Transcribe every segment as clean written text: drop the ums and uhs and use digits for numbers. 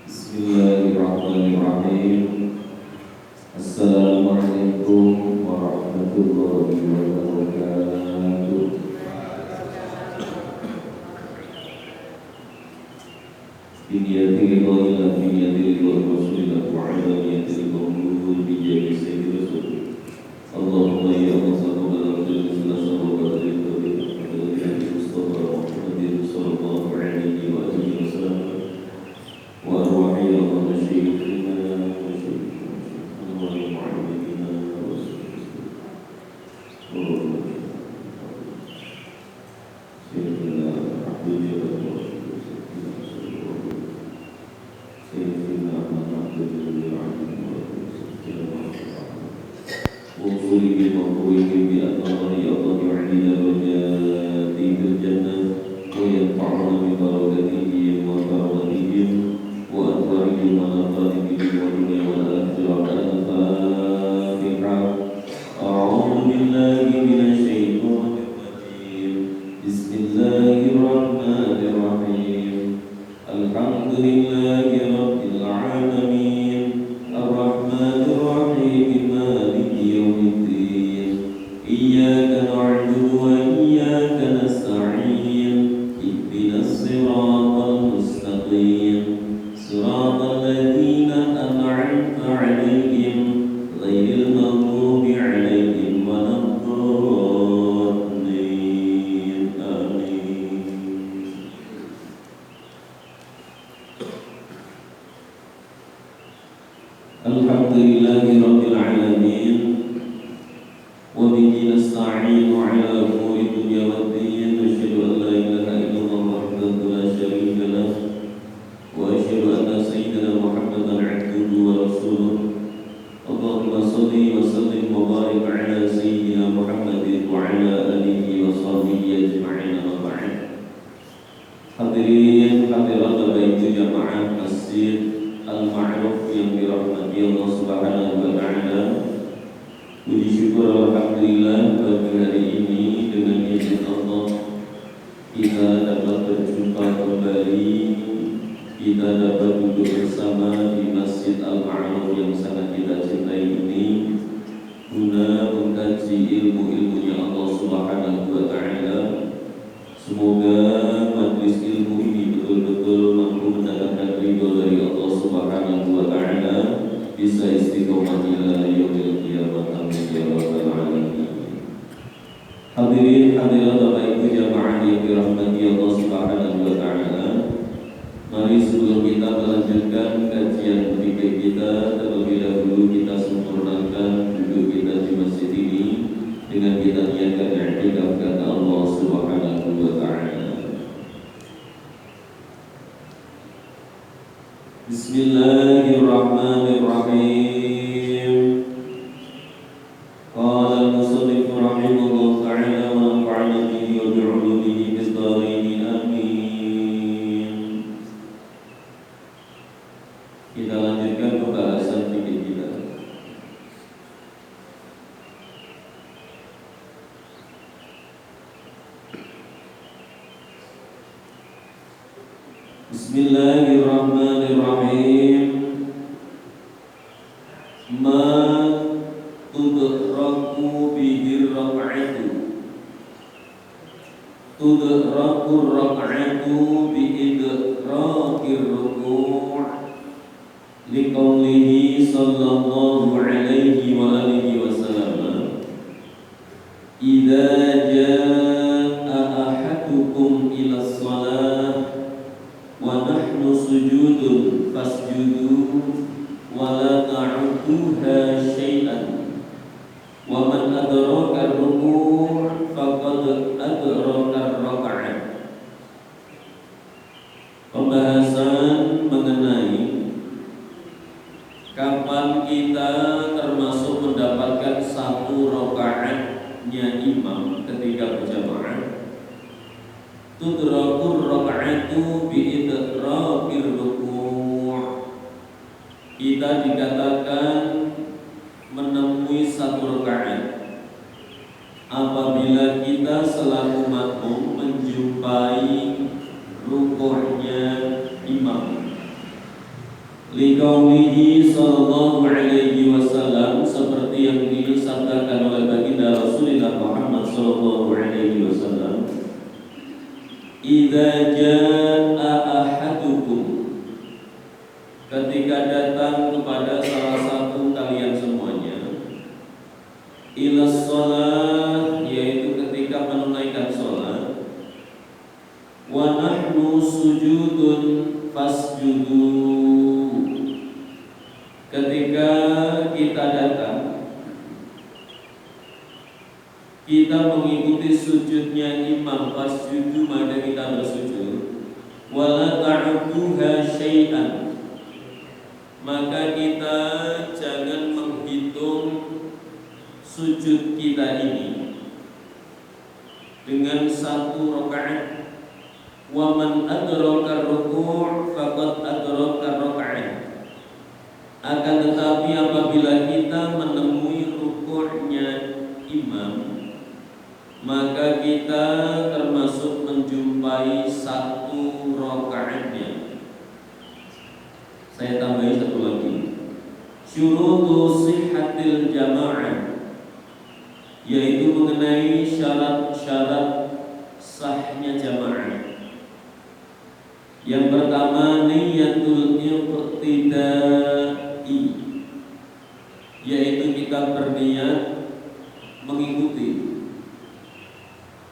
Bismillahirrahmanirrahim. Assalamualaikum warahmatullahi wabarakatuh. Biniyati ridhoillah, biniyati ridho Rasulillah, wa ala niyati ridho Muhammad bijahi sayyidi Rasul. Allahumma ya Allah sallallahu alaihi wasallam wa barik alaihi Mustafa Muhammadin sallallahu alaihi wa alihi wasallam wa arwahi Allah masyayikhina wa syayikhina wa mu'allimina wa sayyidina Abdul Jabbar وصولهم وقويهم بأثار يا الله يعلينا درجاتي في الجنة وينفعنا ببركاتهم وكرامتهم وأنوارهم ونفاتهم والدنيا والآخرة. الفاتحة. أعوذ بالله من الشيطان الرجيم. بسم الله الرحمن الرحيم. الحمد لله رب العالمين الرحمن الرحيم مالك يوم الدين إياك نعبد وإياك نستعين اهدنا الصراط المستقيم صراط الذين أنعمت عليهم غير المغضوب عليهم ولا الضالين آمين. Alhamdulillahi rabbil alamin wa bihi nasta'inu ala umuri dunya waddin. Asyhadu an la ilaha illallah wahdahu la syarika lah wa asyhadu anna sayyidina Muhammadan 'abduhu wa rasuluh. Allahumma shalli wa sallim wa barik ala sayyidina Muhammadin wa ala alihi wa sahbihi ajma'in. Amma ba'd. Hadirin hadirat baitu jamaah Masjid Al-Ma'ruf yang dirahmati Allah Subhanahu wa Ta'ala. Puji syukur alhamdulillah pada hari ini dengan izin Allah kita dapat berjumpa kembali, kita dapat duduk bersama di Masjid Al-Ma'ruf yang sangat kita cintai ini guna mengkaji ilmu-ilmunya Allah Subhanahu wa Ta'ala. Semoga majlis ilmu ini betul-betul mampu mendapatkan ridho dari Allah Subhanahu wa Ta'ala, bisa istiqomah ila yaumil qiyamah. Amin ya rabbal alamin. Hadirin hadirat Bapak Ibu jamaah yang dirahmati Allah Subhanahu wa Ta'ala, mari sebelum kita melanjutkan kajian fikih kita, terlebih dahulu kita sempurnakan duduk kita di masjid ini dengan kita niatkan i'tikaf karena Allah Subhanahu wa Ta'ala. Bismillahirrahmanirrahim. Qala al-musannif rahimahullah ta'ala wa nafa'ana bihi wa bi'ulumihi fid dharain amin. Kita lanjutkan pembahasan fikih kita. Bismillahirrahmanirrahim. Ma tudraku bihir rak'atu. Tudraku rak'atu biidrakir ruku' liqaulihi sallallahu alaihi wa alihi wasallam, idza jaa ahadukum ila shalah wa nahnu sujudun fasjudu wa la ta'uduha syai'an wa man adraka ar-ruku' faqad adraka ar-rak'ah. Pembahasan mengenai kapan kita termasuk mendapatkan satu rakaatnya imam ketika berjamaah. Tudrakur raka'atu biidrakir ruku'. Kita dikatakan menemui satu rakaat apabila kita selaku makmum menjumpai ruku'nya imam. Liqaulihi sallallahu alaihi wasallam, seperti yang disabdakan oleh baginda Rasulullah Muhammad sallallahu alaihi wasallam, idza jaa ahadukum, ketika datang kepada salah satu kalian semuanya, ila shalah, yaitu ketika menunaikan salat, wa nahnu sujudun fasjudu, ketika kita datang, kita mengikuti sujudnya imam, fasjudu, maka kita bersujud. Wala ta'udduha syai'an, maka kita jangan menghitung sujud kita ini dengan satu rakaat. Wa man adraka ruku' faqad adraka raka'ah. Akan tetapi apabila kita menemui rukuknya imam, maka kita termasuk menjumpai satu rakaatnya. Saya tambahin satu lagi. Syurutu sihhatil jamaah, yaitu mengenai syarat-syarat sahnya jamaah. Yang pertama, niyatul iqtidai, yaitu kita berniat mengikuti.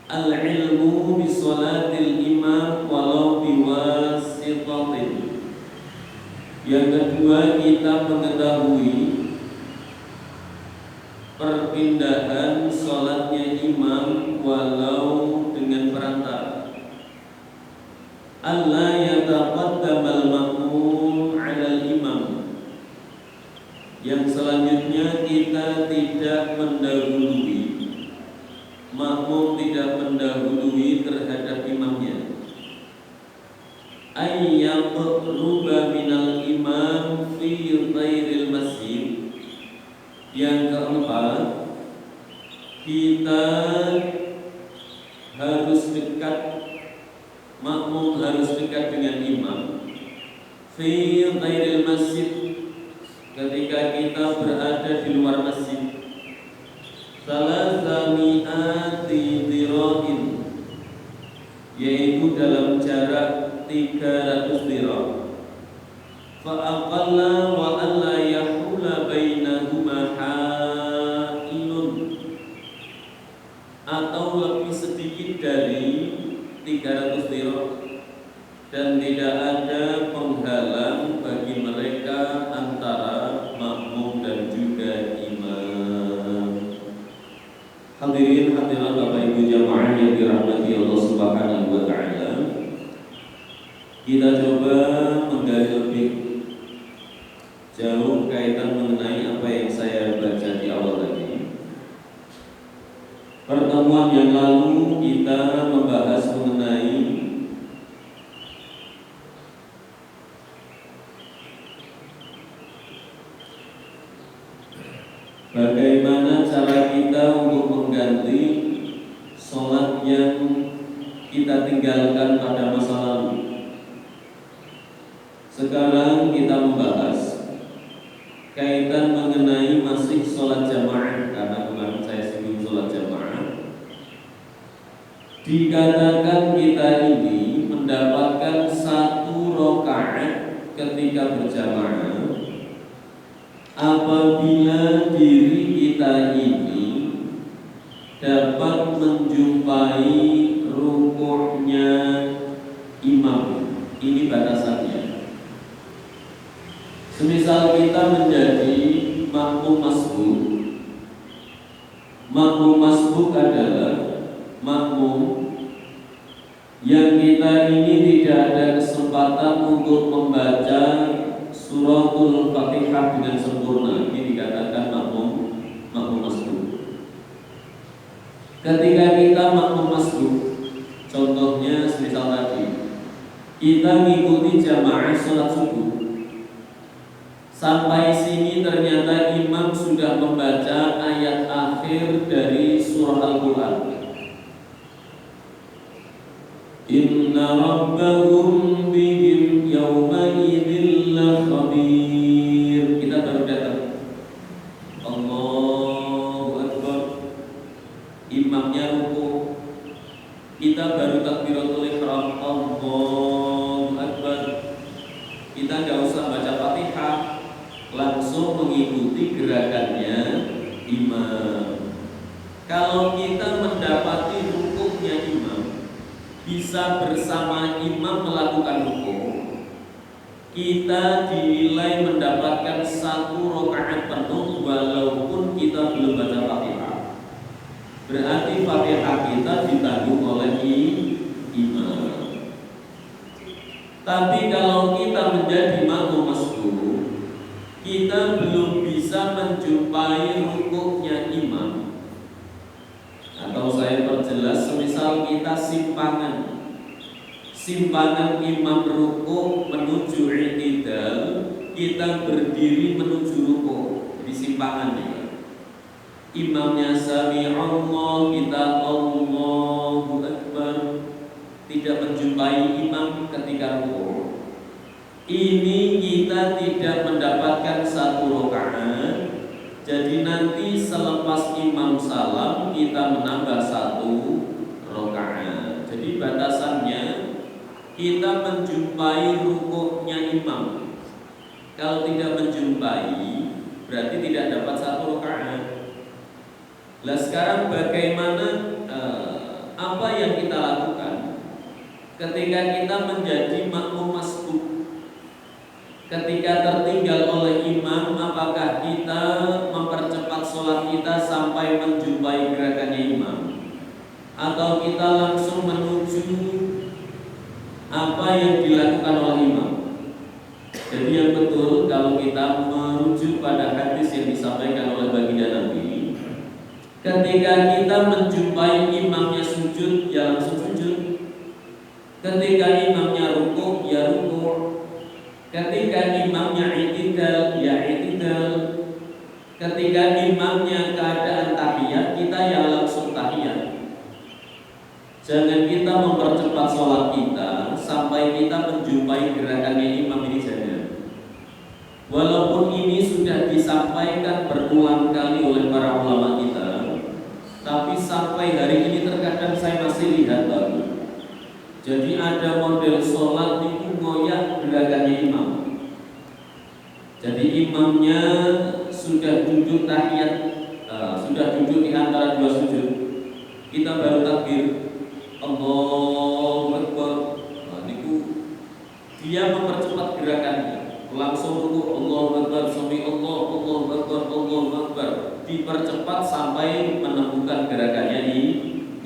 Al-ilmu bisolatil imam walau biwasitatin. Yang kedua, kita mengetahui perpindahan sholatnya imam walau dengan perantara. Allah yataqaddamal ma'mum 'alal imam. Yang selanjutnya, kita tidak mendahului, makmum tidak mendahului terhadap imamnya. Ayyaqruba minal imam fi ghairil masjid. Yang keempat, kita harus dekat, makmum harus dekat dengan imam fi ghairil masjid, ketika kita berada di luar masjid. Salasami'ati dhira'in, yaitu dalam jarak 300 dhira'. Fa'aqalla wa alla yahula bainahuma ha'ilun, atau lebih sedikit dari 300 dhira', dan tidak ada penghalang bagi mereka antara makmum dan juga imam. Hadirin hadirat Bapak Ibu jamaah yang dirahmati Allah Subhanahu wa taala, kita coba menggali lebih jauh kaitan mengenai apa yang saya baca di awal tadi. Pertemuan yang lalu kita membahas mengenai bagaimana cara kita untuk mengganti sholat yang kita tinggalkan pada masa lalu. Sekarang kita membahas kaitan mengenai masih sholat jamaah, karena kemarin saya singgung sholat jamaah. Dikatakan kita ini mendapatkan satu rakaat ketika berjamaah apabila diri kita ini dapat menjumpai rukuknya imam. Ini batasannya. Semisal kita menjadi makmum masbuk. Makmum masbuk adalah makmum yang kita ini tidak ada kesempatan untuk membaca suratul Fatihah dengan sempurna. Ini dikatakan makmum masbuk. Ketika kita makmum masbuk, contohnya semisal tadi kita mengikuti jamaah sholat subuh. Sampai sini ternyata imam sudah membaca ayat akhir dari surah Al-Quran. Inna rabbahum bihim yawma idzin khabir. Kita baru datang. Allahu Akbar. Imamnya rukuk. Kita baru takbiratul ihram. Allahu Akbar. Kita nggak usah baca Fatihah, langsung mengikuti gerakannya imam. Kalau kita mendapati rukuknya imam, bisa bersama imam melakukan rukuk, kita dinilai mendapatkan 1 rakaat penuh walaupun kita belum baca Fatihah. Berarti Fatihah kita ditanggung oleh imam. Tapi kalau kita menjadi makmum masbuk, kita belum bisa menjumpai rukuknya imam. Atau saya perjelas, semisal kita simpangan imam rukuk menuju i'tidal, kita berdiri menuju rukuk di simpangannya. Imamnya sami'allah, kita Allahu Akbar, tidak menjumpai imam ketika rukuk. Ini kita tidak mendapatkan 1 rakaat. Jadi nanti selepas imam salam kita menambah 1 rakaat. Jadi batasannya kita menjumpai rukuknya imam. Kalau tidak menjumpai berarti tidak dapat 1 rakaat. Lah sekarang bagaimana apa yang kita lakukan ketika kita menjadi makmum masbuk? Ketika tertinggal oleh imam, apakah kita mempercepat sholat kita sampai menjumpai gerakannya imam, atau kita langsung menuju apa yang dilakukan oleh imam? Jadi yang betul kalau kita merujuk pada hadis yang disampaikan oleh baginda Nabi, ketika kita menjumpai imamnya sujud, ya langsung sujud. Ketika imamnya rukuk, ya rukuk. Ketika imamnya i'tidal, ya i'tidal. Ketika imamnya keadaan tahiyat, kita ya langsung tahiyat. Jangan kita mempercepat sholat kita sampai kita menjumpai gerakannya imam, ini jangan. Walaupun ini sudah disampaikan berulang kali oleh para ulama kita, tapi sampai hari ini terkadang saya masih lihat lagi. Jadi ada model sholat itu ngoyak gerakannya imam. Jadi imamnya sudah duduk tahiyat, sudah duduk di antara 2 sujud. Kita baru takbir, Allahu Akbar. Dia mempercepat gerakannya, langsung rukuk, Allahu Akbar, sami Allah, Allahu Akbar, Allahu Akbar. Dipercepat sampai menemukan gerakannya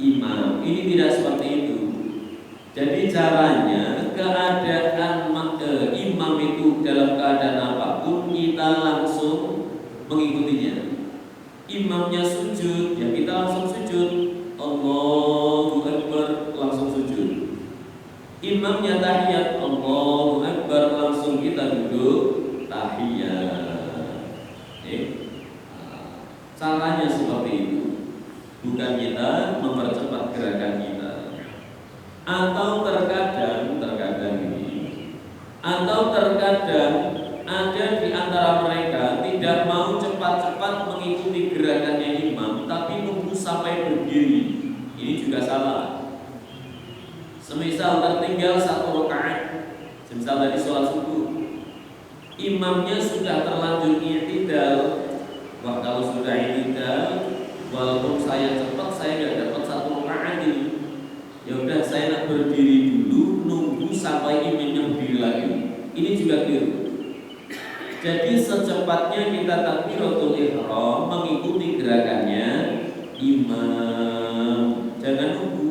imam. Ini tidak seperti itu. Jadi caranya keadaan imam itu dalam keadaan apapun kita langsung mengikutinya. Imamnya sujud, ya kita langsung sujud. Allahu Akbar, langsung sujud. Imamnya tahiyat, Allahu Akbar, langsung kita duduk tahiyat. Caranya seperti itu. Bukan kita mempercepat gerakan kita. Atau terkadang ada di antara mereka tidak mau cepat-cepat mengikuti gerakannya imam, tapi nunggu sampai berdiri. Ini juga salah. Semisal tertinggal 1 rakaat, semisal tadi sholat subuh, imamnya sudah terlanjur i'tidal. Wah, kalau sudah i'tidal, walaupun saya cepat, saya nggak dapat 1 rakaat ini. Ya udah, saya nak berdiri dulu, nunggu sampai imamnya berdiri lagi. Ini juga keliru. Jadi secepatnya kita takbiratul ihram mengikuti gerakannya imam. Jangan nunggu.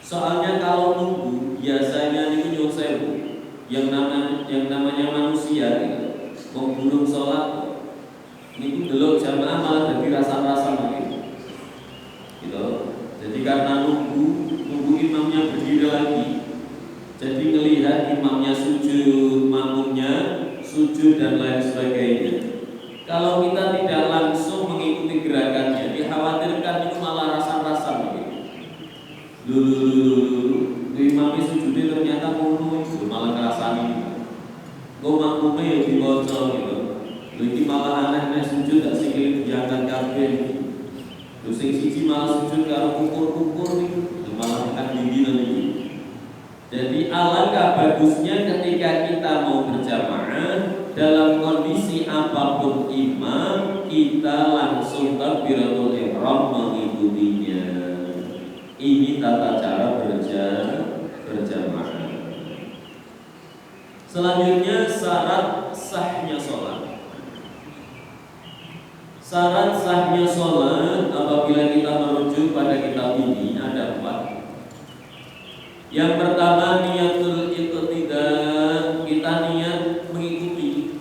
Soalnya kalau nunggu biasanya itu nyuwun sewu. Yang namanya manusia gitu. Wong burung sholat niku delok jamaah malah dadi rasa-rasa gitu. Gitu. Jadi karena nunggu imamnya berdiri lagi, jadi melihat imamnya sujud, makmumnya sujud dan lain sebagainya. Kalau kita tidak langsung mengikuti gerakannya, dikhawatirkan itu malah rasa-rasa begitu. Imamnya sujudnya ternyata mulu itu malah kerasani. Engko makmume yo diwaca gitu. Lha iki malah aneh nek sujud gak sikile diangkat kabeh. Terus sing siji malah sujud karo kukur-kukur iki, malah akan dingin iki. Jadi alangkah bagusnya ketika kita mau berjamaah dalam kondisi apapun imam, kita langsung takbiratul ihram mengikutinya. Ini tata cara berjamaah. Selanjutnya syarat sahnya sholat. Syarat sahnya sholat apabila kita merujuk pada kitab ini ada 4. Yang pertama niatul iqtidah, kita niat mengikuti.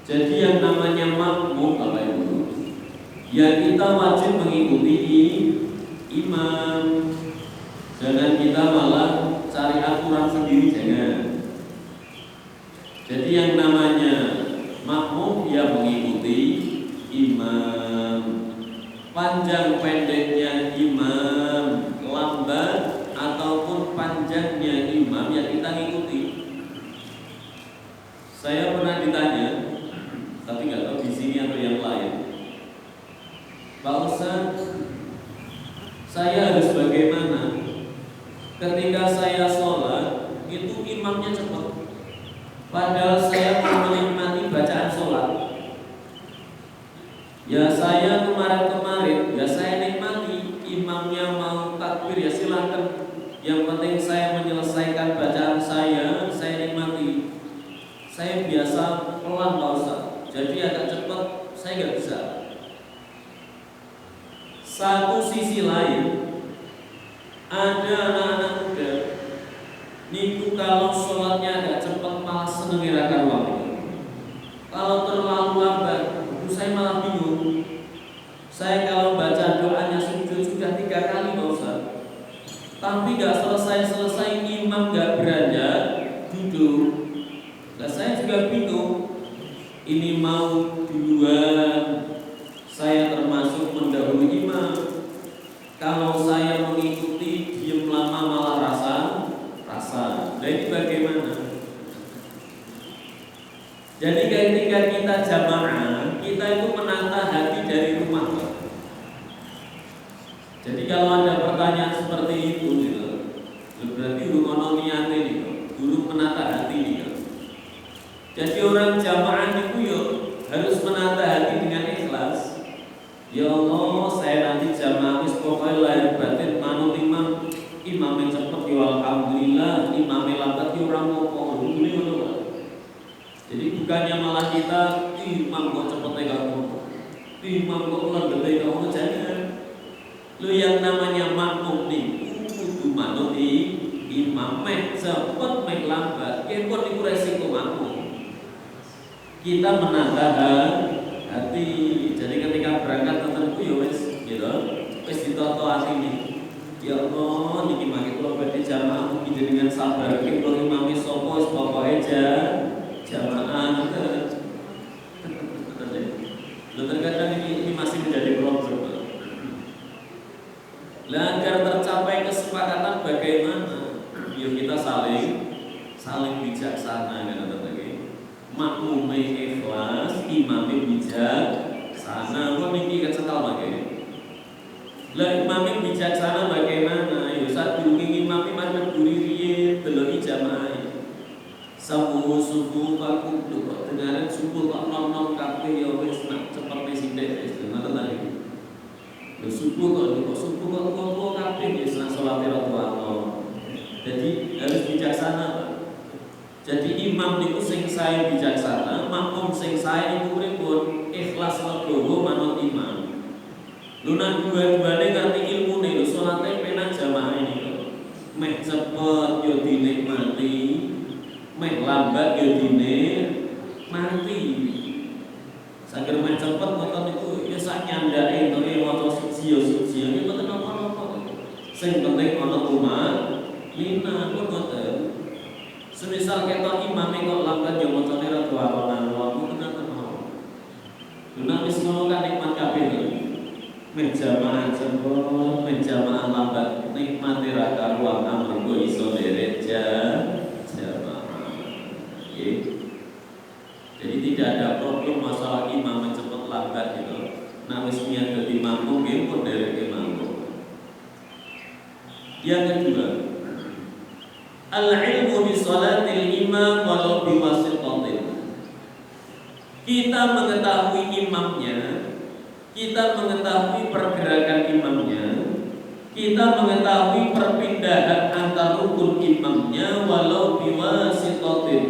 Jadi yang namanya makmum Bapak Ibu, ya kita wajib mengikuti imam. Jangan kita malah cari aturan sendiri, jangan. Jadi yang namanya makmum ya mengikuti imam. Panjang pendeknya imam, lambat ataupun panjangnya imam ya kita ngikuti. Saya pernah ditanya, tapi nggak tahu di sini atau yang lain, Pak Ustaz, saya harus bagaimana ketika saya sholat itu imamnya cepat, padahal saya mau menikmati bacaan sholat. Ya saya kemarin ya saya nikmati, imamnya mau takbir ya silakan. Yang penting saya menyelesaikan bacaan saya nikmati. Saya biasa pelan Pak Ustaz, jadi agak cepat saya nggak bisa. Satu sisi lain, ada anak-anak muda niku kalau sholatnya agak cepat malah seneng irakan waktu. Kalau terlalu lambat, saya malah bingung. Saya kalau baca doanya sujud sudah 3 kali Pak Ustaz, tapi nggak selesai imam nggak beranjak duduk. Nah, saya juga bingung. Ini mau duluan, saya termasuk mendahului imam. Kalau saya mengikuti diem lama malah rasa. Jadi bagaimana? Jadi ketika kita jamaah, kita itu menata hati dari rumah. Jadi kalau ada pertanyaan seperti itu, gitu, berarti guru niate nih, guru menata hati nih. Jadi orang jamaah itu yuk harus menata hati dengan ikhlas. Ya Allah, saya nanti jamaah pokoknya lahir batin manut imam yang cepat ya alhamdulillah, imam yang lambat ya orang mau ini. Jadi bukannya malah kita imam kok cepetnya kamu, imam kok lambatnya kamu, jangan. Lu yang namanya makmum nih kudu manut imam, cepet lambat, kepon itu resiko makmum. Kita menata hati. Jadi ketika berangkat tentu ya wis ditoto atine. Ya Allah, niki mangke kula badhe jamaah mugi dengan sabar iki kula imame sapa wis pokoke jamaah. Lalu terkadang ini masih menjadi problem. Lah agar tercapai kesepakatan bagaimana? Yuk kita saling bijaksana kan teman-teman. Makmume ikhlas, imame bijaksana. Kok niki kecetal bae. Lah imame bijaksana bagaimana? Ya saat durunge imame madhep guri riye deloki jamaah. Sabu subuh aku kok dengaran subuh kok nom-nom kabeh ya wis nak cepet sithik wis ngoten ta iki. Lha subuh kok kabeh wis nak salat rawatib. Jadi harus bijaksana, Pak. Jadi imam niku sing sae bijaksana, makmum sing sae niku pripun? Ikhlas legowo manut imam. Lu nak dua-duane ngerti ilmune lho, salate penak jamaah niku. Meh cepet yo dinikmati, meh lambat yo dinikmati. Saking meh cepet ngoten niku ya sak nyandake to maca siji iki mboten apa-apa. Sing penting ana tumanina pun ngoten. Semisal ketok imame kok lambat yo macane rada awan-awan, mboten apa-apa. Duna wis ngono kan nikmat kabeh. Menjamaah cepet, menjamaah lambat, nikmati raka ruang amarga iso derek jamaah. Nggih. Jadi tidak ada problem masalah imam cepat lambat gitu. Nah wis niat dadi makmum nggih pun dereke makmum. Yang kedua, al-ilmu bi shalatil imam walau bi wasitatin. Kita mengetahui imamnya, kita mengetahui pergerakan imamnya, kita mengetahui perpindahan antar rukun imamnya walau bi wasitatin,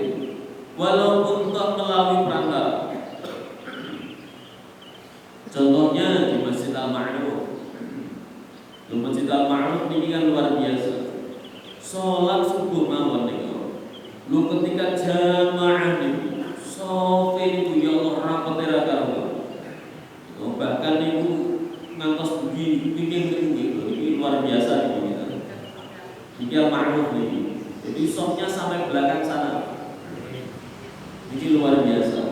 walaupun tak melalui perantara. Contohnya di Masjid Al-Ma'ruf. Di Masjid Al-Ma'ruf ini kan luar biasa. Sholat subuh mawon niku. Lu ketika jamaah niku, sofe niku ya Allah rapete ra karo. Bahkan niku ngantos begini bikin niku ini luar biasa niku kita. Iki Al-Ma'ruf niki. Jadi sofnya sampai belakang sana. Ini luar biasa.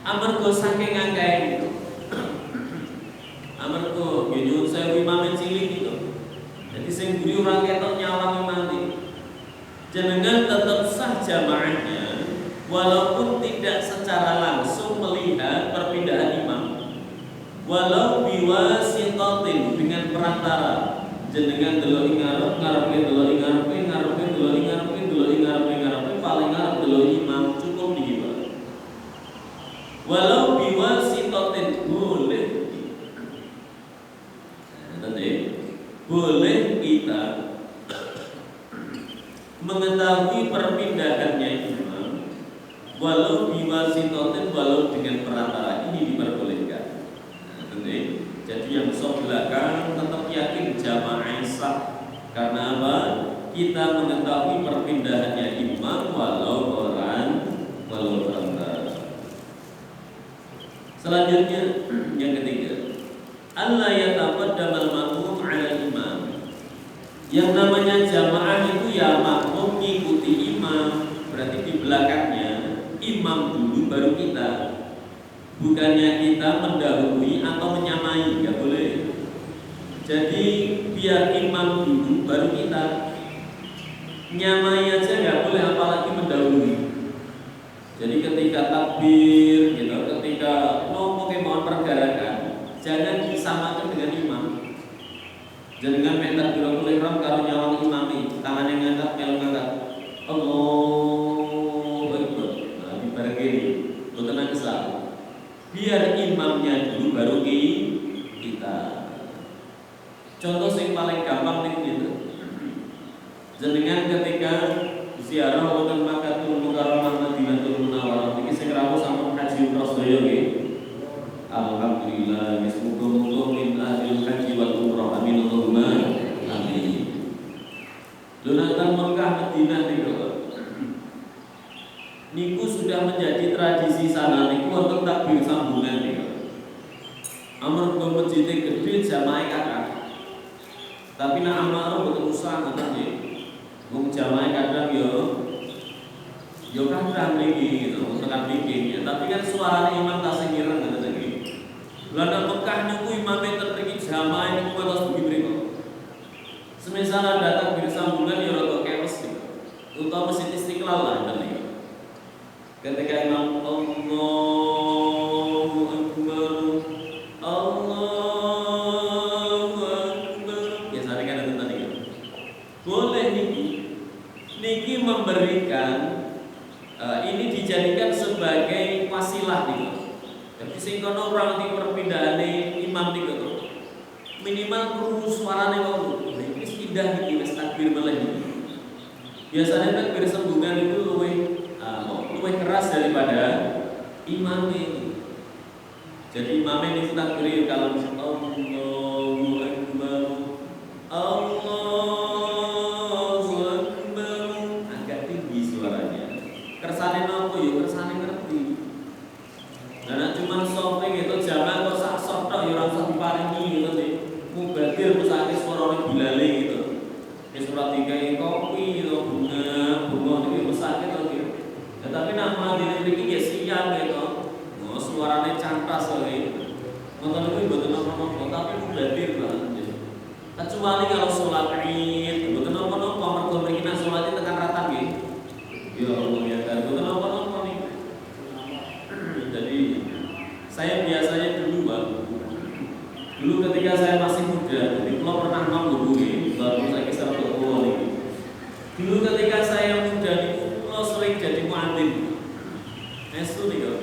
Amarga saking akeh itu. Amarga nyuwun sewu imam cilik itu. Jadi sing guri ora ketok nyawang imam. Jenengan tetap sah jamaahnya walaupun tidak secara langsung melihat perpindahan imam. Walau biwasitatin dengan perantara. Jenengan delok ing ngarep, ngarepe delok ing ngarepe, ngarepe delok ing ngarepe, delok ing ngarepe, paling ngarep delok imam. Walau biwasitatin boleh, boleh kita mengetahui perpindahannya imam, walau biwasitatin, walau dengan perantara ini diperbolehkan. Jadi yang sok belakang tetap yakin jamaah sah karena apa? Kita mengetahui perpindahannya imam walau perantara. Selanjutnya yang ketiga, Allah yataqaddamal ma'mum 'ala imam. Yang namanya jamaah itu ya makmum mengikuti imam, berarti di belakangnya imam dulu baru kita. Bukannya kita mendahului atau menyamai, enggak boleh. Jadi biar imam dulu baru kita. Nyamai aja enggak boleh apalagi mendahului. Jadi ketika takbir gitu, ketika mau mohon pergerakan, jangan disamakan dengan imam. Jangan minta takbiratul ihram karo nyawang imami, tangan yang ngangkat, melu ngangkat. Allahu Akbar. Nah, dibarengin. Lu tenang kesal. Biar imamnya dulu baru kita. Contoh yang paling gampang nih gitu. Jenengan ketika ziarah wonten Makkahul Mukarramah Madinatul Munawwarah iki sing rawuh sampun haji umrah sedaya nggih. Alhamdulillah muga-muga min ahlil haji wal umrah amin Allahumma amin. Donatan Mekah Madinah niku sudah menjadi tradisi sana niku wonten takbir sambungan niku. Amarga masjid gede jamaah kakak. Tapi nek amaro boten usah ngoten nggih. Wong jamaah kadang yo kadang mriki gitu, tekan mriki. Tapi kan suarane imam tasih ireng ngoten iki. Lah nek Mekah niku imame mriki jamaah niku terus mriki. Semisal ada takbir sambungan ya rada keles gitu. Utawa Masjid Istiqlal lah ngoten iki. Ketika imam Allahu Akbar, Allahu Akbar, biasanya kan ada tadi. Boleh niki memberikan ini dijadikan sebagai wasilah nih. Jadi sing kono ora ngerti perpindahane imam niku. Minimal krungu suarane kok. Wis pindah iki wis takbir meleh. Biasanya takbir sambungan itu luwih keras daripada imam ini. Jadi imam ini takbir kalau Allahu Akbar, Allahu Akbar, agak tinggi suaranya. Kersane nopo ya kersane ngerti. Nah cuma sopeng itu jangan kok sak sok tok ya ora usah diparingi gitu sih. Mubadir pusake suarane bilale gitu. Wis ora digawe kopi gitu bunga iki pusake to gitu. Tetapi nama diri mriki ya siang gitu. Oh suarane cantas wae. Ngoten niku mboten napa-napa tapi mubadir banget. Kecuali kalau sholat Id, mboten napa-napa mergo mriki nang sholat tekan rata nggih. Ya Allah ya kan mboten napa-napa niku. Saya biasanya dulu ketika saya masih muda, jadi kalau pernah menghubungi, baru saya kisah untuk pulau ini. Dulu ketika saya muda, kalau sering jadi muadzin, itu nih kan.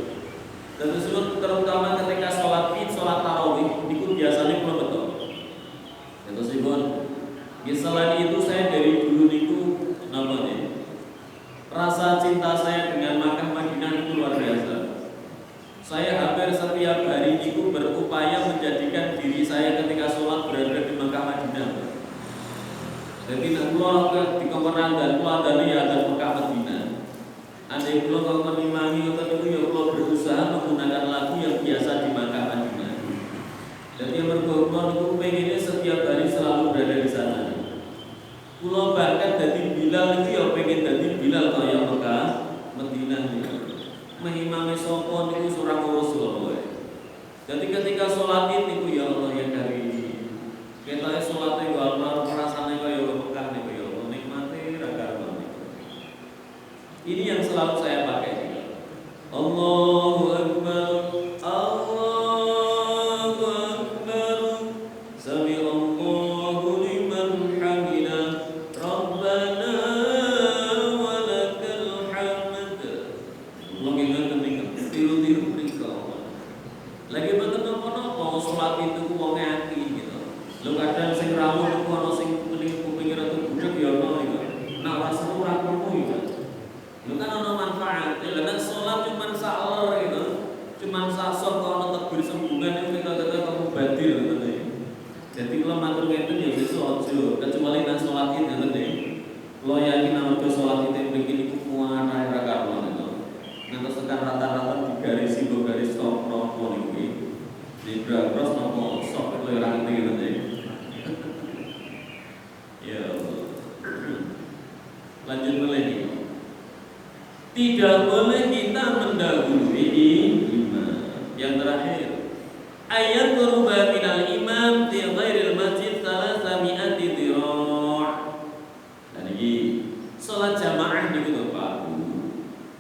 Dan terutama ketika sholat id, sholat tarawih, itu biasanya pulau betul. Terus pun, selain itu saya dari dulu itu namanya rasa cinta saya dengan Makkah Madinah itu luar biasa. Saya hampir setiap hari itu berupaya menjadikan diri saya ketika sholat berada di Makkah Madinah. Jadi kalau di kemenangan dan keluarga ya dan Makkah Madinah. Andai kalau menimami atau itu ya kalau berusaha menggunakan lagu yang biasa di Makkah Madinah. Jadi yang berkorban itu pengennya setiap hari selalu berada di sana. Pulau bahkan dari Bilal itu ya pengen dari Bilal kayak Mekah Madinah itu. Mengimami sopon itu surah Rasulullah. Jadi ketika sholat itu ya Allah ya dari kita sholat itu almarhum rasanya kayak Mekah nih ya Allah nikmati raga. Ini yang selalu saya pakai. Allahu Akbar, Allahu Akbar, Sami Allahu liman hamidah, Rabbana walakal hamd. Mengingat ketika tiru-tiru mereka. Lagi betul nopo sholat itu ku wong ati gitu. Lu kadang sing rawuh ku ana sing kuping rada budheg ya ono iku. Nah ora seru ora krungu gitu. Lu kan ono manfaat, lan sholat cuma saler gitu. Cuma sasor kok ono takbir sembungan itu kita kamu badir gitu. Jadi kalau matur ngeten ya wis aja, kecuali nang sholat itu ngoten ya. Lo yakin amarga sholat itu begini ku kuat ae ra karuan itu. Ngantos tekan rata-rata digarisi go garis top nopo niki. Di brakros nopo sok kowe ora ngerti ngoten ya. Ya Allah. Lanjut lagi. Tidak boleh kita mendahului imam. Yang terakhir, ayat qurba minal imam fi ghairil masjid 300 dhira'. Dan iki salat jamaah niku lho Pak.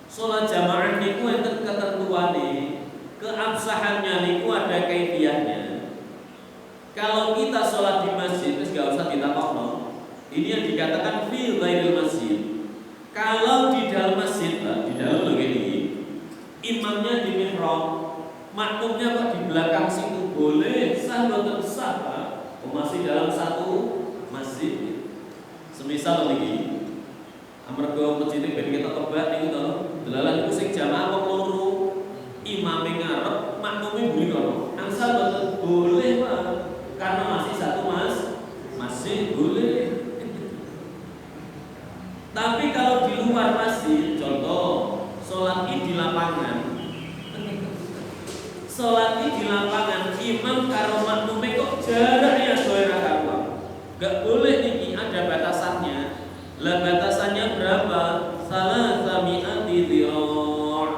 Salat jamaah niku enten ketentuane, keabsahannya niku ada kaifiyahnya. Kalau kita salat di masjid wis gak usah ditakokno. Ini yang dikatakan fi ghairil masjid. Kalau di dalam masjid, di dalam begini, imamnya di mihrab, makmumnya Pak di belakang situ boleh sah atau sah Pak? Masih dalam satu masjid. Semisal begini, amarga masjid ini ben kita tebak niku to, delalah iku sing jamaah kok loro, imame ngarep, makmume mburi kono. Angsal boten boleh Pak, karena masih satu masjid boleh. Tapi kalau di luar masjid, contoh sholat id di lapangan, sholat id di lapangan, imam karo makmume kok jarak ya doera karuan. Gak boleh niki, ada batasannya. Lah batasannya berapa? 300 dhira'.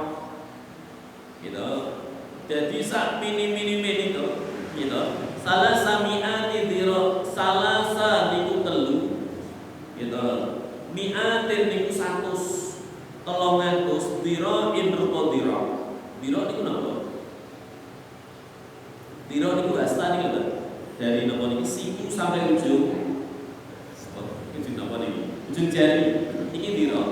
Gitu. Jadi sak mini itu, gitu. 300 dhira', salasa niku telu. Gitu. Mi'atin niku 100 300 dhira'in rupa dhira'. Dhira' niku napa? Dhira' niku asta niku lho. Dari napa niki siku sampai ujung. Ujung napa niki? Ujung jari. Iki dhira'.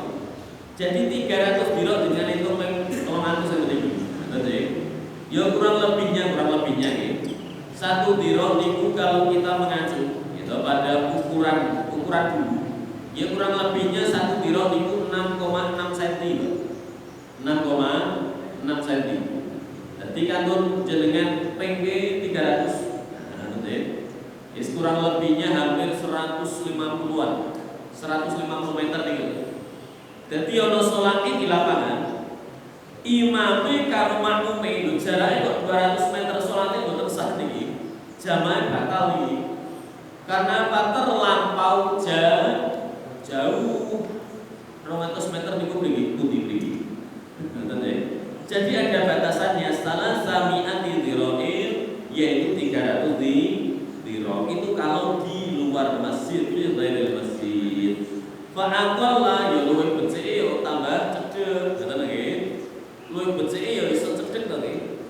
Jadi 300 dhira' dengan itu 300 niki. Berarti ya kurang lebihnya nggih. 1 dhira' niku kalau kita mengacu gitu pada ukuran dulu. Ya kurang lebihnya 1 dhira' niku 6,6 cm. 6,6 cm. Jadi kantun jenengan pengge 300. Nah, nanti. Ya kurang lebihnya hampir 150-an. 150 meter niku. Jadi ono salat di lapangan. Imame karo makmume lho jarake kok 200 meter salate mboten sah niki. Jamaah batal iki. Karena apa terlampau jauh 200 meter niku mriki. Jadi ada batasannya salah sami'ati dhira'in yaitu 300 dhira'. Itu kalau di luar masjid, di daerah masjid. Fa aqalla ya luwih becike ya tambah cedhek, ngoten nggih. Luwih becike ya iso cedhek to nggih.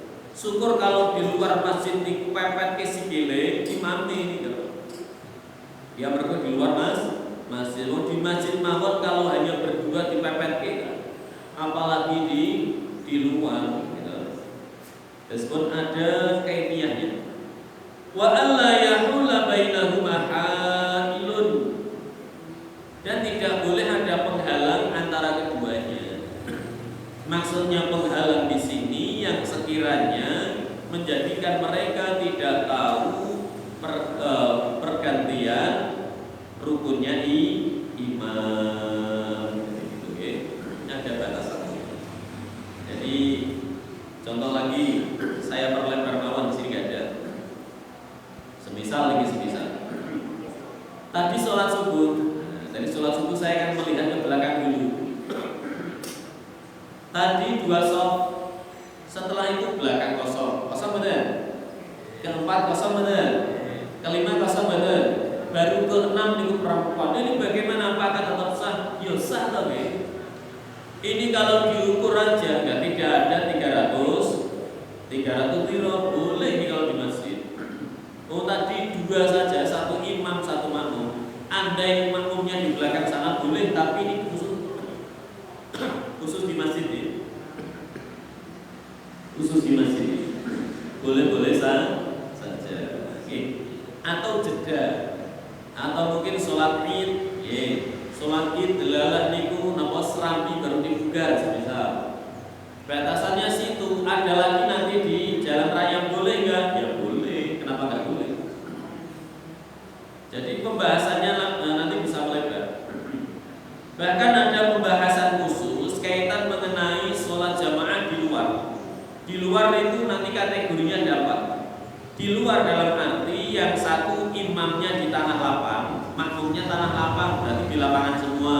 Syukur kalau di luar masjid niku pepet ke sikile imame niku. Ya mergo di luar masjid. Di masjid mawon kalau hanya berdua dipepet ke, apalagi di luar gitu. Meskipun ada kaifiyahnya. Wa alla yahula bainahuma hailun, dan tidak boleh ada penghalang antara keduanya. Maksudnya penghalang di sini yang sekiranya menjadikan mereka tidak tahu pergantian rukunnya imam. Gitu, okay? Ada batasannya. Jadi contoh lagi, saya perlebar mawon di sini nggak ada. Semisal. Tadi sholat subuh. Dari sholat subuh saya akan melihat ke belakang dulu. Tadi 2 sof, setelah itu belakang kosong benar. Keempat kosong benar. Kelima kosong benar. Baru ke-6 itu perempuan. Ini bagaimana, apakah tetap sah? Ya sah tapi. Ini kalau diukur aja, tidak ada 300 dirham, boleh ini kalau di masjid. Oh tadi 2 saja, 1 imam 1 makmum. Andai makmumnya di belakang sana boleh, tapi ini khusus di masjid ini. Khusus di masjid ini. Boleh saja. Okay. Atau jeda, atau mungkin sholat id, sholat id delalah niku napa serambi baru dibugar semisal. Batasannya situ, ada lagi nanti di jalan raya boleh nggak? Ya boleh, kenapa nggak boleh? Jadi pembahasannya nanti bisa melebar. Bahkan ada pembahasan khusus kaitan mengenai sholat jamaah di luar. Di luar itu nanti kategorinya dapat. Di luar dalam arti yang satu imamnya di tanah lapang, makmumnya tanah lapang, berarti di lapangan semua.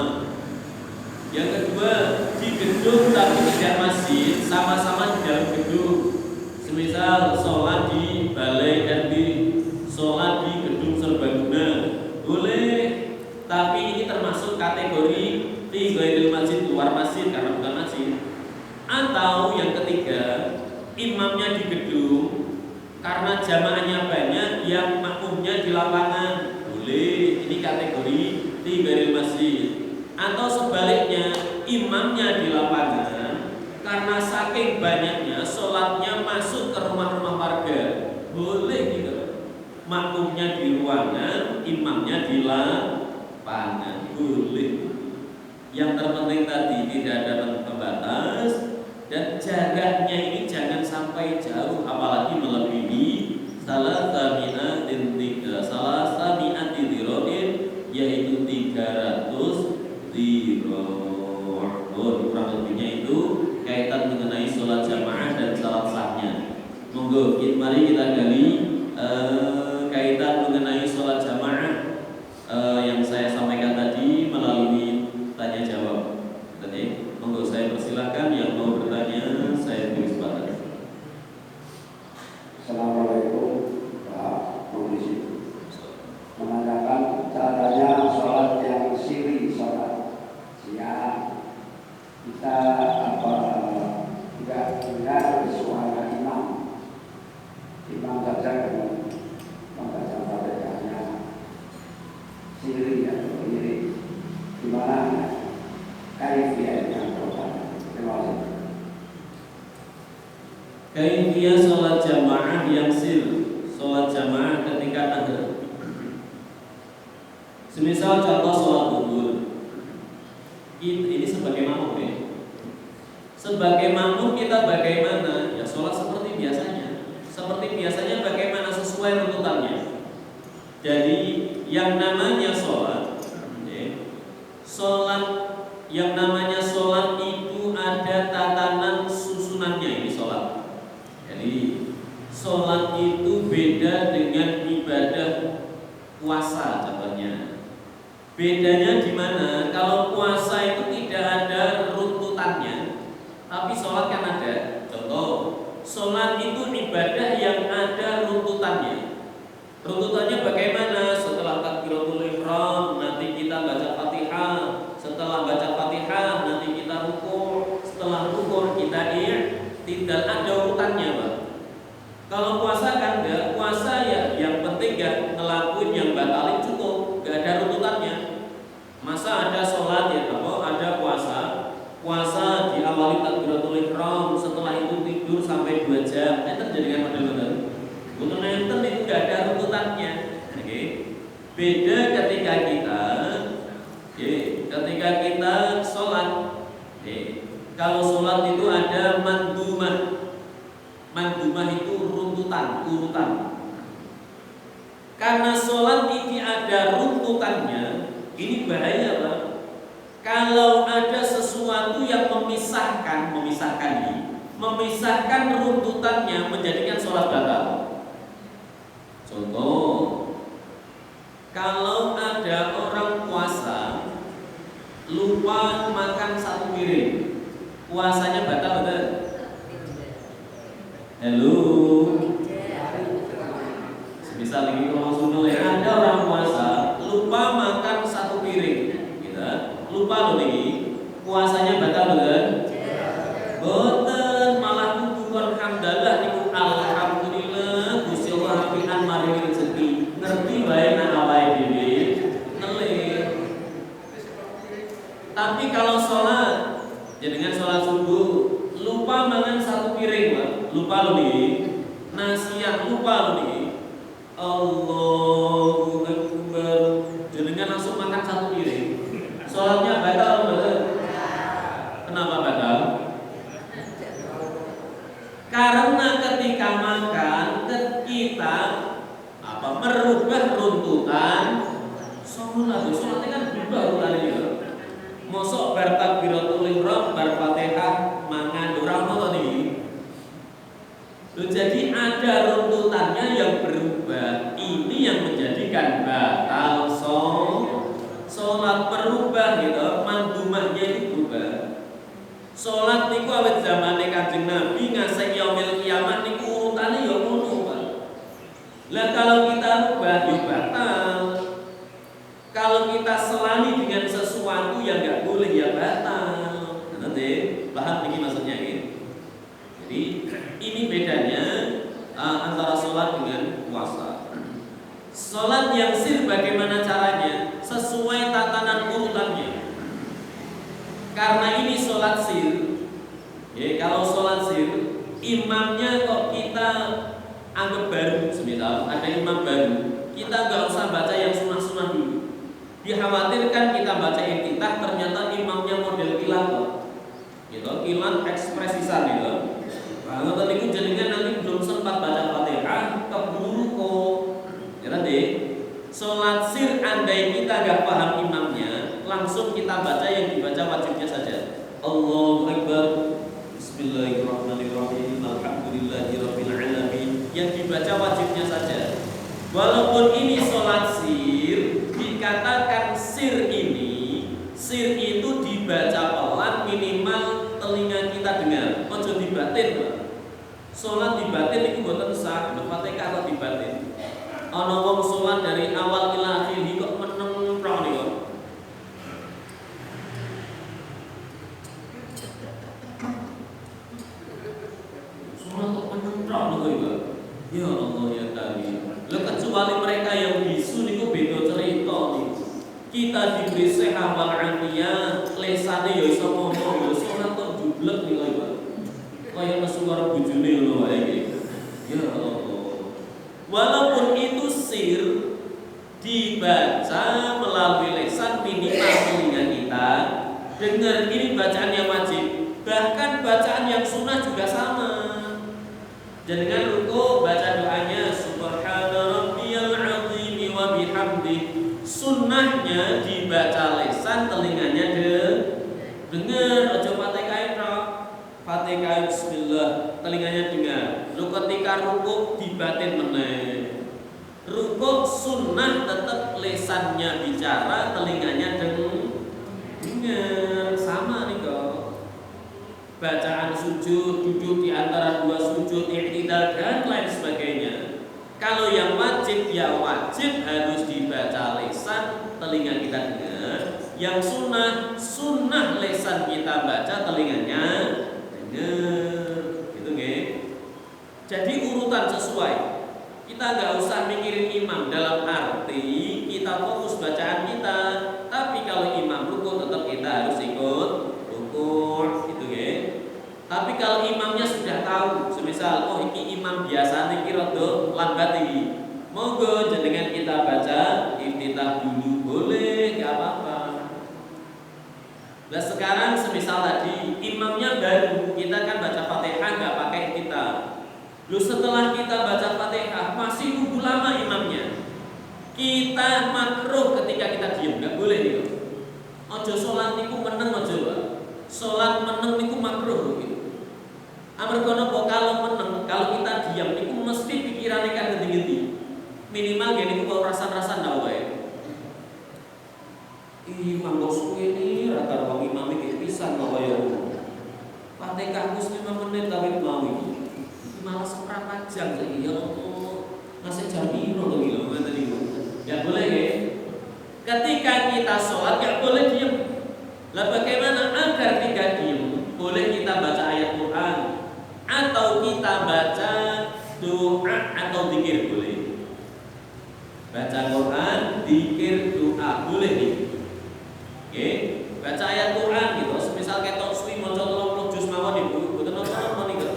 Yang kedua di gedung tapi tidak masjid, sama-sama di dalam gedung. Semisal sholat di balai dan sholat di gedung serbaguna boleh, tapi ini termasuk kategori di ghairil masjid, luar masjid karena bukan masjid. Atau yang ketiga, imamnya di gedung karena jamaahnya banyak, yang makmumnya di lapangan boleh, ini kategori di ghairil masjid. Atau sebaliknya, imamnya di lapangan karena saking banyaknya sholatnya masuk ke rumah-rumah warga, boleh gitu. Makmumnya di ruangan, imamnya di lapangan, boleh. Yang terpenting tadi tidak ada pembatas, dan jaraknya ini jangan sampai jauh, apalagi melebihi salah sami'atin dirham, yaitu 300 dirham. Kurang lebihnya itu kaitan mengenai sholat jamaah dan sholat sahnya. Monggo, mari kita gali kaitan mengenai sholat jamaah yang saya sampaikan tadi melalui tanya jawab. Tadi, monggo saya persilahkan yang mau bertanya, saya beri kesempatan. Assalamualaikum Pak Polisi. Menanyakan caranya sholat yang siri, sholat siang. Kita tidak dengar suara imam saja dengan membaca fatihahnya siri atau iri. Gimana kaifiyahnya? Terima kasih. Kaifiyah sholat jamaah yang sir, sholat jamaah ketika ada. Semisal contoh sholat zuhur, ini sebagai makmum ya. Sebagai makmum kita bagaimana? Ya sholat seperti biasanya. Seperti biasanya bagaimana sesuai runtutannya. Jadi yang namanya sholat, yang namanya sholat itu ada tatanan susunannya. Ini sholat. Jadi sholat itu beda dengan ibadah puasa contohnya. Bedanya di mana? Kalau puasa itu tidak ada runtutannya, tapi sholat kan ada. Contoh, sholat itu ibadah yang ada runtutannya. Runtutannya bagaimana? Setelah takbiratul ihram nanti kita baca Fatihah. Setelah baca Fatihah nanti kita rukuk. Setelah rukuk kita tidak ada urutannya, Pak. Kalau puasa kan enggak, puasa ya yang penting enggak ngelakuin yang batalin cukup, enggak ada runtutannya. Masa ada sholat ya, ada puasa diawali takbiratul ihram, setelah itu tidur sampai 2 jam. Itu terjadi model-model. Untuk nonton itu enggak ada runtutannya. Oke. Beda ketika kita sholat. Kalau sholat itu ada mandumah. Mandumah itu urutan. Karena sholat ini ada runtutannya, ini bahaya Pak. Kalau ada sesuatu yang memisahkan runtutannya menjadikan sholat batal. Contoh, kalau ada orang puasa lupa makan 1 piring, puasanya batal betul? Halo. Misal lagi kalau sunul ya, ada orang puasa lupa makan 1 piring, gitu. Lupa loh nih, puasanya batal betul? Boten, malah kudu hamdalah niku alhamdulillah Gusti Allah apian maringi rezeki. Ngerti wae nang awake dhewe. Nelih. Tapi kalau sholat, jenengan sholat subuh lupa mangan 1 piring, Pak. Lupa loh nih. Nasihat lupa loh nih. Allahu Akbar. Jenengan langsung makan 1 piring. Sholatnya batal betul? Kenapa batal? Karena ketika makan kita merubah runtutan sholat. Sholatnya kan berubah runtutannya. Mosok bar takbiratul ihram, bar Fatihah mangan ora ono niki. Jadi ada runtutannya yang berubah. Ini yang menjadikan batal sholat berubah gitu, mandumahnya itu berubah. Sholat niku awet zamane Kanjeng Nabi ngasih yaumil kiamat niku urutane ya ngono, Pak. Lah kalau kita rubah ya batal. Kalau kita selani dengan sesuatu yang enggak boleh ya batal. Nanti paham ini maksudnya ini. Jadi ini bedanya antara sholat dengan puasa. Sholat yang sir bagaimana caranya? Sesuai tatanan urutannya. Karena ini sholat sir. Ya, kalau sholat sir, imamnya kok kita anggap baru. Semisal ada imam baru, kita nggak usah baca yang sunnah-sunnah dulu. Dikhawatirkan kita baca iftitah ternyata imamnya model kilat kok. Gitu, kilat ekspresisan gitu. Kalau tadi ku jenengan nanti belum sempat baca Fatihah, keburu kok. Ya nanti sholat sir andai kita gak paham imamnya, langsung kita baca yang dibaca wajibnya saja. Allahu Akbar, Bismillahirrahmanirrahim, Alhamdulillahirabbil alamin. Yang dibaca wajibnya saja. Walaupun ini sholat sir, dikatakan sir itu dibaca pelan minimal telinga kita dengar. Ojo dibatin, Pak. Sholat dibatin itu mboten sah, Fatihah kok dibatin. Ana wong sholat dari awal ila akhir kok meneng tok niku. Sholat kok meneng tok niku. Ya Allah ya Karim. Lha kecuali mereka yang bisu niku beda cerita niku. Kita diberi sehat wal afiyah, lesane ya iso ngomong, ya sholat kok jublek niku, Pak. Kaya mesu karo bojone ngono wae iki. Ya Allah. Walaupun itu sir dibaca melalui lisan minimal telinga kita, dengar ini bacaan yang wajib. Bahkan bacaan yang sunnah juga sama. Jangan ruku baca doanya Subhana rabbiyal azim wa bihamdi. Sunnahnya dibaca lisan, telinganya dengar. Aja Fatihah bismillah, telinganya dengar. Lu ketika rukuk dibatin meneh. Rukuk sunnah tetap lisannya bicara, telinganya dengar. Sama nih kok. Bacaan sujud, duduk di antara 2 sujud, i'tidal dan lain sebagainya. Kalau yang wajib ya wajib harus dibaca lisan, telinga kita dengar. Yang sunnah lisan kita baca, telinganya dengar. Gitu nggih. Jadi urutan sesuai Kita nggak usah mikirin imam dalam arti kita fokus bacaan kita. Tapi kalau imam rukuk tetap kita harus ikut rukuk, gitu ya. Tapi kalau imamnya sudah tahu, semisal oh ini imam biasa niki rada lambat iki, monggo jenengan kita baca iftitah dulu, boleh, nggak apa-apa. Nah sekarang semisal tadi imamnya baru, kita kan baca Fatihah nggak pakai iftitah. Lalu setelah kita baca Fatihah masih nunggu lama imamnya, kita makruh ketika kita diam, nggak boleh nih. Ojo sholat niku meneng ojo, sholat meneng niku makruh gitu. Amarga napa kalau meneng, kalau kita diam niku mesti pikirane kan ngendi-ngendi. Minimal gini niku rasa-rasa ndak wae. Imam kok suwe ini rata wong imam iki pisan kok kaya Fatihah wis 5 menit tapi mau iki. Malah seperempat jam saiki ya Allah. Ngasih jam piro to iki lho ngoten niku. Ya boleh ya. Ketika kita sholat gak boleh diam. Lah bagaimana agar tidak diam? Boleh kita baca ayat Quran atau kita baca doa atau zikir boleh. Baca Quran, zikir, doa boleh nih. Oke, baca ayat Quran gitu. Semisal ketok suwi maca 30 juz mawon niku, mboten napa-napa niku.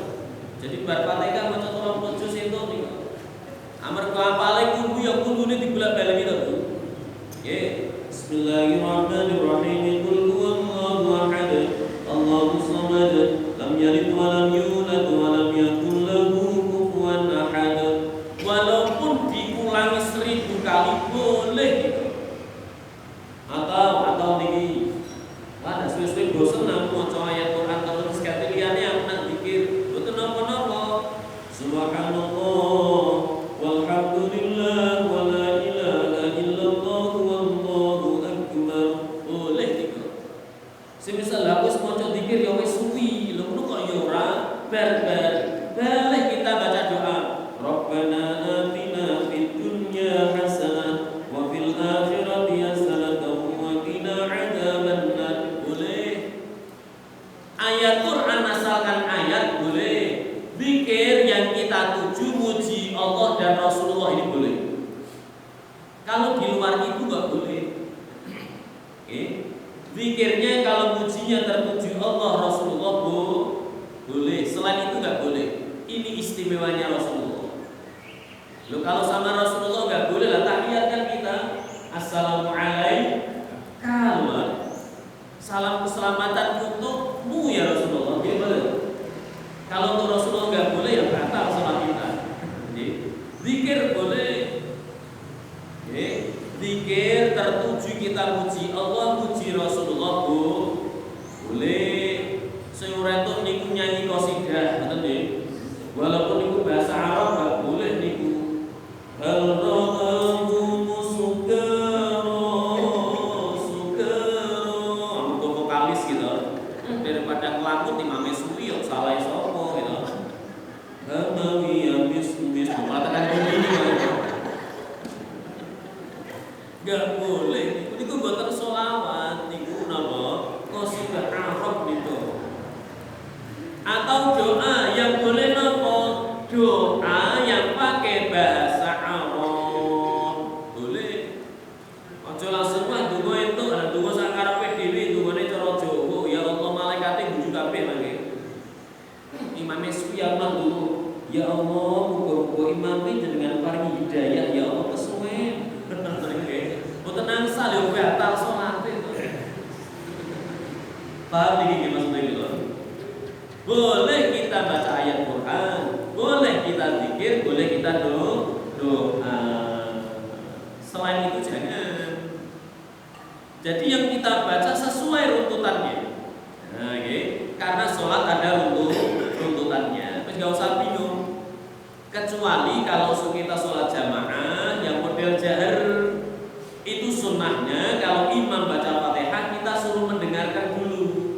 Jadi bar Fatihah maca 30 juz itu niku. Amarga apale kudu ya kudune dibolak-balik itu. Oke, bismillahirrahmanirrahim. Qul huwallahu ahad, Allahus samad, lam yalid wa lam yulad wa lam yakul lahu kufuwan ahad. Walaupun diulangi 1000 kali boleh gitu. Atau niki ada suwe-suwe bosen aku maca ayat Quran terus kate liyane aku nak zikir mboten napa-napa. Subhanallah walhamdulillah wa la ilaha illallah wallahu akbar. Boleh gitu. Semisal aku maca zikir ya wis suwi, lho ngono kok ya ora bar-bar. Boleh kita baca doa. Rabbana atina fid dunya hasanah wa fil akhirati hasanah wa qina adzabannar. Boleh. Ayat Quran asalkan ayat boleh. Zikir yang kita tuju muji Allah dan Rasulullah ini boleh. Kalau di luar itu enggak boleh. Oke. Zikirnya kalau mujinya tertuju Allah Rasulullah boleh. Selain itu enggak boleh. Ini istimewanya Rasulullah. Loh kalau sama Rasulullah enggak boleh lah tahiyat kan kita Assalamualaikum. Salam keselamatan untukmu ya Rasulullah. Boleh. Kalau untuk Rasulullah enggak boleh ya batal salat kita. Zikir boleh. Zikir tertuju kita muji Allah, muji Rasulullah boleh. Sing ora entuk niku nyanyi qasidah, ngoten nggih. Walaupun niku bahasa Arab enggak boleh niku. Untuk vokalis gitu. Daripada ngelakut imame suwi yo salah sapa gitu. Hamawi ya bismis mengatakan begini gitu. Enggak boleh. Niku mboten selawat niku napa? Qasidah Arab gitu. Atau doa yang boleh napa? Doa yang pakai bahasa Arab. Boleh. Aja langsung wae donga entuk, donga sak karepe dhewe, dongane cara Jawa. Ya Allah malaikate bujuk kabeh mangke. Imame suwi Allah dulu. Ya Allah, muga-muga imame jenengan paringi hidayah ya Allah kesuwen. Mboten nangsal yo batal salate itu. Paham iki maksudnya gitu. Boleh kita baca ayat Quran, boleh kita zikir, boleh kita doa. Selain itu jangan. Jadi yang kita baca sesuai runtutannya. Nah, okay. Karena sholat ada runtutannya. Terus gak usah bingung. Kecuali kalau kita sholat jamaah yang model jahar, itu sunnahnya kalau imam baca Fatihah kita suruh mendengarkan dulu.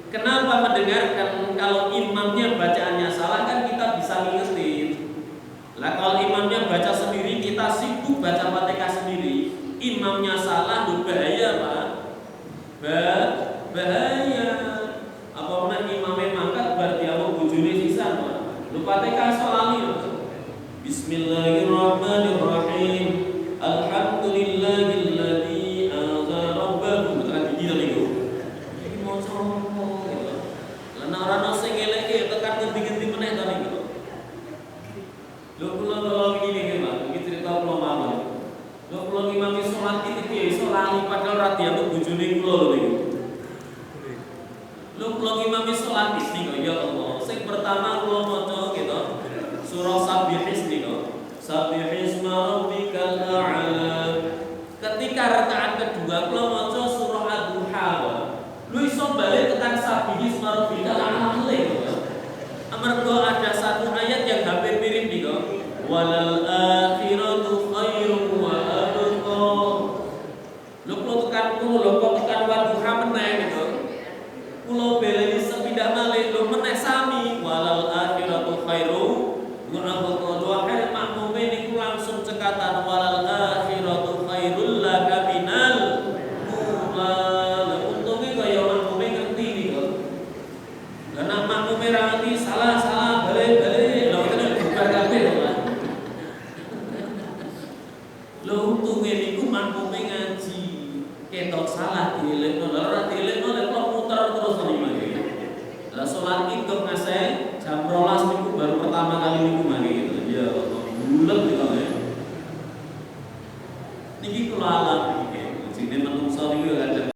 Kenapa mendengarkan? Kalau imamnya bacaannya salah kan kita bisa ngingetin. Lah kalau imamnya baca sendiri kita sibuk baca Fatihah sendiri, imamnya salah tuh bahaya Pak. Bahaya. Apa mana imamnya mangkat berarti apa bojone sisan Pak. Lu Fatihah soal ini. Bismillahirrahmanirrahim. Alhamdulillahilladzi anzala rabbahum tadi niku. Iki maca apa gitu. Lah nek ora ono sing eleke tekan ngendi-ngendi meneh to niku. Lho kula ngene iki, Mas. Iki cerita kula mawon. Lho kula ngimami salat iki piye iso lali padahal ra diantuk bojone kula lho niku. Lho kula ngimami salat iki kok ya Allah. Sing pertama kula maca gitu. Surah Sabbihis niku. Sabbihisma rabbikal a'la. Ketika rakaat kedua kula maca surah Ad-Duha. Lu iso balik tekan Sabbihisma rabbikal a'la lho. Amarga ada satu ayat yang hampir mirip niku. Walal akhiratu khairum wa abqa. Lu kula tekan Wadduha meneh niku. Kula beleni sepindah malih lho meneh sami walal akhiratu khairum wa abqa. Dua kali makmume niku langsung cekatan walal akhiratu khairul laka minal ula. Untunge kaya makmume ngerti niku. Lah nek makmume ra ngerti salah balik lho tenan bubar kabeh lho. Lho untunge niku makmume ngaji. Ketok salah dielekno, ora dielekno lek kok muter terus niku. Lah salat iki kok ngasih